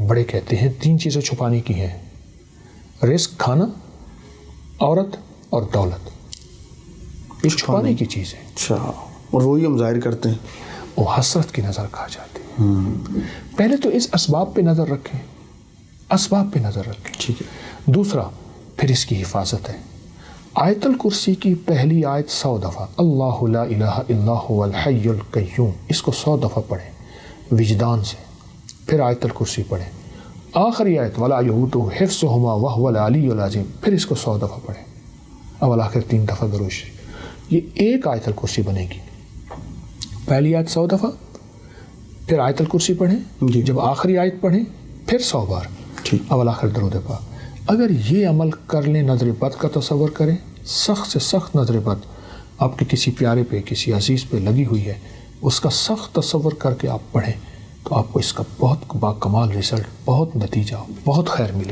بڑے کہتے ہیں 3 چیزیں چھپانے کی ہیں، رزق کھانا، عورت اور دولت، یہ چھپانے کی چیز ہے۔ اچھا، اور وہی ہم ظاہر کرتے ہیں، وہ حسرت کی نظر کھا جاتی ہے۔ پہلے تو اس اسباب پہ نظر رکھیں، اسباب پہ نظر رکھیں۔ ٹھیک ہے۔ دوسرا پھر اس کی حفاظت ہے۔ آیت الکرسی کی پہلی آیت 100 دفعہ، اللہ لا الہ الا هو الحی القیوم، اس کو 100 دفعہ پڑھیں وجدان سے، پھر آیت الکرسی پڑھیں۔ آخری آیت ولا یؤودہ حفظہما وہو العلی العظیم، پھر اس کو 100 دفعہ پڑھیں، اول آخر 3 دفعہ درود شریف۔ یہ ایک آیت الکرسی بنے گی۔ پہلی آیت 100 دفعہ، پھر آیت الکرسی پڑھیں، جی، جب آخری آیت پڑھیں پھر 100 بار ٹھیک، اول آخر درود پاک۔ اگر یہ عمل کر لیں، نظر بد کا تصور کریں، سخت سے سخت نظر بد آپ کے کسی پیارے پہ، کسی عزیز پہ لگی ہوئی ہے، اس کا سخت تصور کر کے آپ پڑھیں تو آپ کو اس کا بہت باکمال رزلٹ، بہت نتیجہ، بہت خیر ملے گی۔